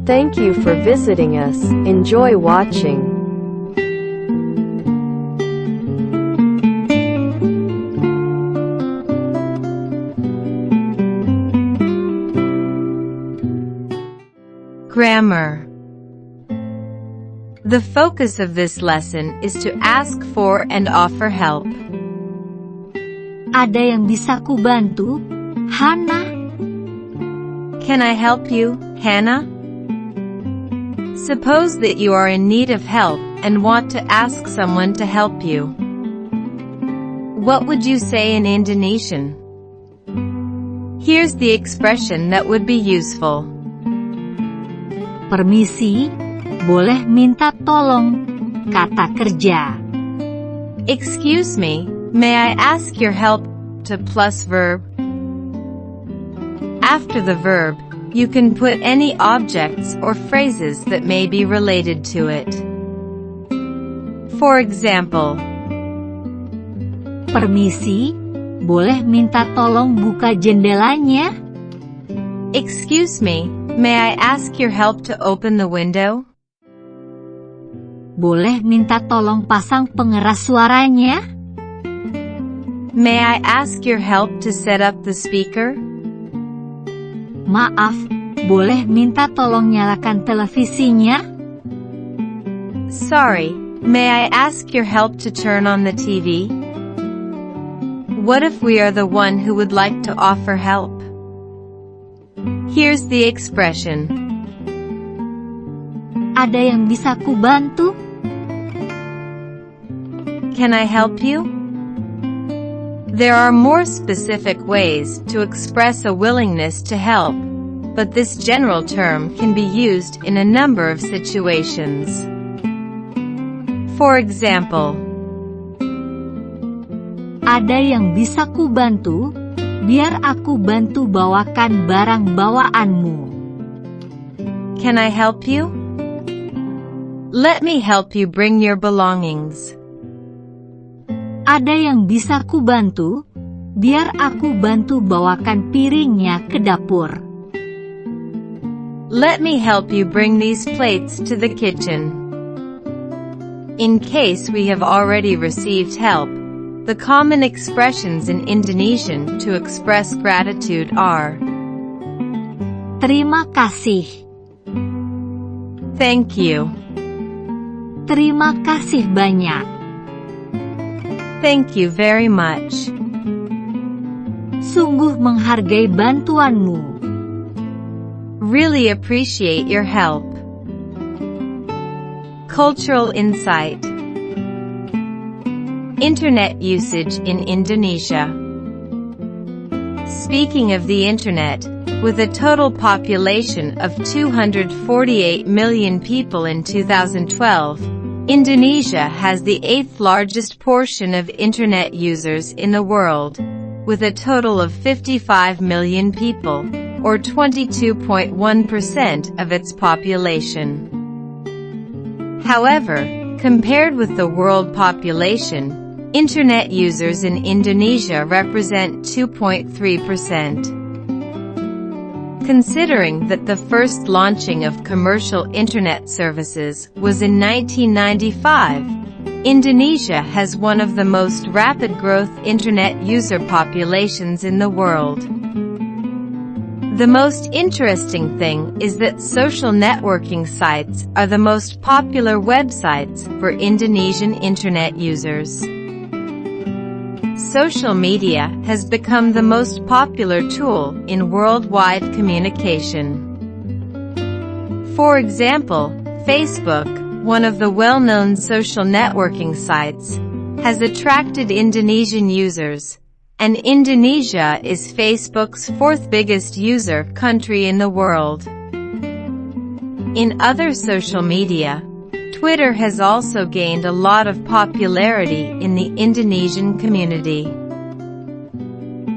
Thank you for visiting us. Enjoy watching. Grammar. The focus of this lesson is to ask for and offer help. Ada yang bisa kubantu, Hana? Can I help you, Hannah? Suppose that you are in need of help and want to ask someone to help you. What would you say in Indonesian? Here's the expression that would be useful. Permisi, boleh minta tolong, kata kerja. Excuse me, may I ask your help to plus verb? After the verb, you can put any objects or phrases that may be related to it. For example, Permisi, boleh minta tolong buka jendelanya? Excuse me, may I ask your help to open the window? Boleh minta tolong pasang pengeras suaranya? May I ask your help to set up the speaker? Maaf, boleh minta tolong nyalakan televisinya? Sorry, may I ask your help to turn on the TV? What if we are the one who would like to offer help? Here's the expression. Ada yang bisa kubantu? Can I help you? There are more specific ways to express a willingness to help, but this general term can be used in a number of situations. For example, Ada yang bisa kubantu? Biar aku bantu bawakan barang bawaanmu. Can I help you? Let me help you bring your belongings. Ada yang bisa kubantu? Biar aku bantu bawakan piringnya ke dapur. Let me help you bring these plates to the kitchen. In case we have already received help, the common expressions in Indonesian to express gratitude are Terima kasih. thank you, Terima kasih banyak. thank you very much, Sungguh menghargai bantuanmu. really appreciate your help. Cultural insight. Internet usage in Indonesia. Speaking of the Internet, with a total population of 248 million people in 2012, Indonesia has the 8th largest portion of Internet users in the world, with a total of 55 million people, or 22.1% of its population. However, compared with the world population, Internet users in Indonesia represent 2.3%. Considering that the first launching of commercial Internet services was in 1995, Indonesia has one of the most rapid growth Internet user populations in the world. The most interesting thing is that social networking sites are the most popular websites for Indonesian Internet users. Social media has become the most popular tool in worldwide communication. For example, Facebook, one of the well-known social networking sites, has attracted Indonesian users, and Indonesia is Facebook's 4th biggest user country in the world. In other social media, Twitter has also gained a lot of popularity in the Indonesian community.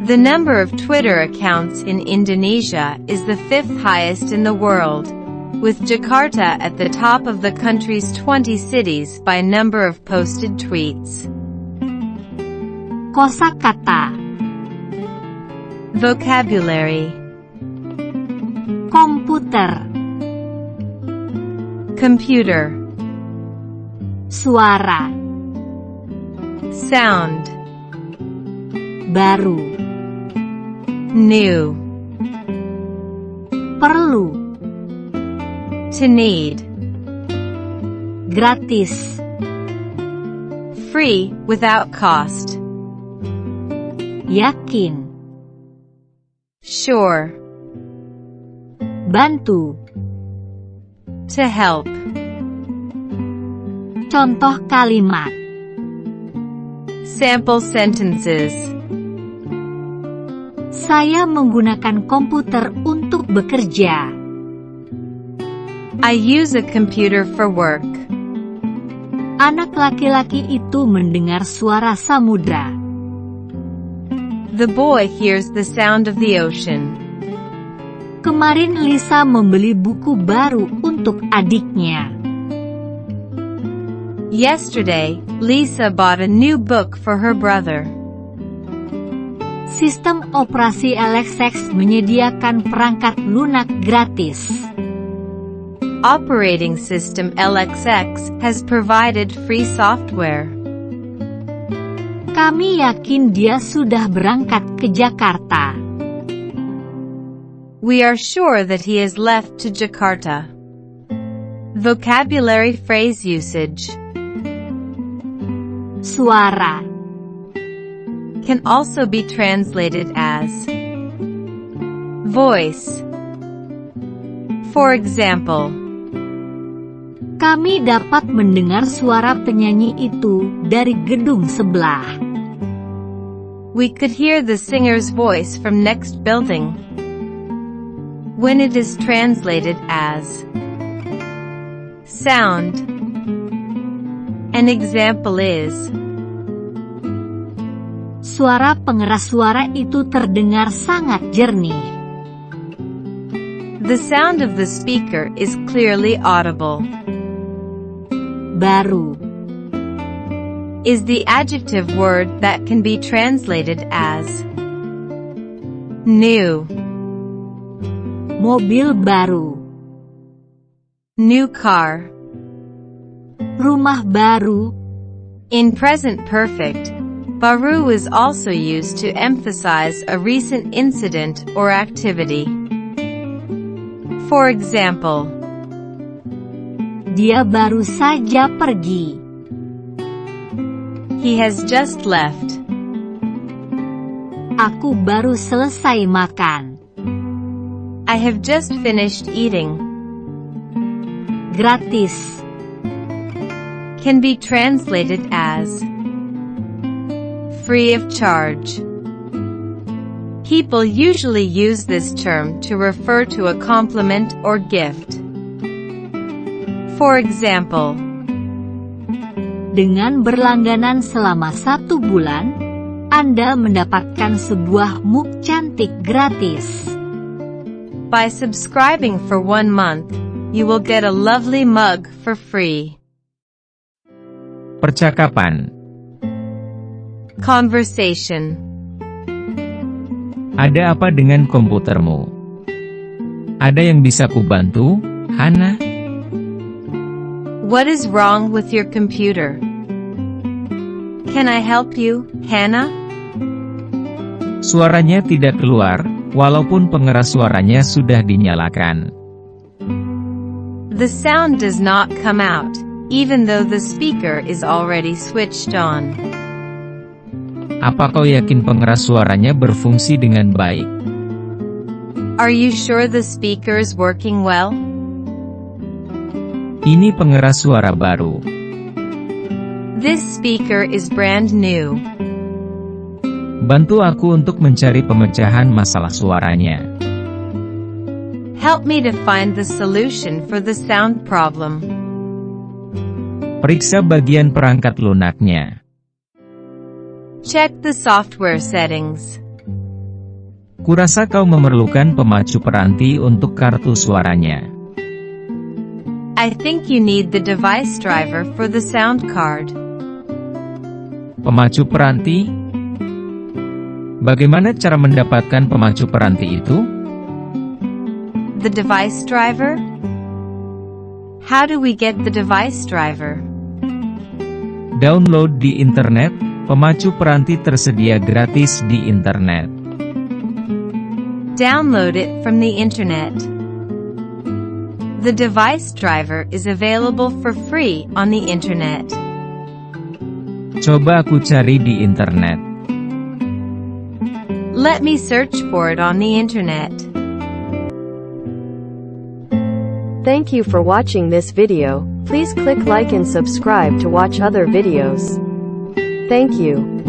The number of Twitter accounts in Indonesia is the 5th highest in the world, with Jakarta at the top of the country's 20 cities by number of posted tweets. Kosakata. Vocabulary. Komputer. Computer. Suara. Sound. Baru. New. Perlu. To need. Gratis. Free, without cost. Yakin. Sure. Bantu. To help. Contoh kalimat. Sample sentences. Saya menggunakan komputer untuk bekerja. I use a computer for work. Anak laki-laki itu mendengar suara samudra. The boy hears the sound of the ocean. Kemarin Lisa membeli buku baru untuk adiknya. Yesterday, Lisa bought a new book for her brother. Sistem operasi LXX menyediakan perangkat lunak gratis. Operating system LXX has provided free software. Kami yakin dia sudah berangkat ke Jakarta. We are sure that he has left to Jakarta. Vocabulary phrase usage. Suara. Can also be translated as voice. For example, kami dapat mendengar suara penyanyi itu dari gedung sebelah. we could hear the singer's voice from next building. When it is translated as sound, an example is Suara pengeras suara itu terdengar sangat jernih. the sound of the speaker is clearly audible. Baru. Is the adjective word that can be translated as new, Mobil baru. new car. Rumah baru. In present perfect, baru is also used to emphasize a recent incident or activity. For example, Dia baru saja pergi. he has just left. Aku baru selesai makan. I have just finished eating. Gratis. Can be translated as free of charge. People usually use this term to refer to a compliment or gift. For example, Dengan berlangganan selama 1 bulan, Anda mendapatkan sebuah mug cantik gratis. by subscribing for 1 month, you will get a lovely mug for free. Percakapan. Conversation. Ada apa dengan komputermu? Ada yang bisa kubantu, Hana? What is wrong with your computer? Can I help you, Hannah? Suaranya tidak keluar, walaupun pengeras suaranya sudah dinyalakan. The sound does not come out, even though the speaker is already switched on. Apa kau yakin pengeras suaranya berfungsi dengan baik? Are you sure the speaker is working well? Ini pengeras suara baru. This speaker is brand new. Bantu aku untuk mencari pemecahan masalah suaranya. Help me to find the solution for the sound problem. Periksa bagian perangkat lunaknya. Check the software settings. Kurasa kau memerlukan pemacu peranti untuk kartu suaranya. I think you need the device driver for the sound card. Pemacu peranti? Bagaimana cara mendapatkan pemacu peranti itu? The device driver? How do we get the device driver? Download di internet, pemacu peranti tersedia gratis di internet. Download it from the internet. The device driver is available for free on the internet. Coba aku cari di internet. Let me search for it on the internet. Thank you for watching this video. Please click like and subscribe to watch other videos. Thank you.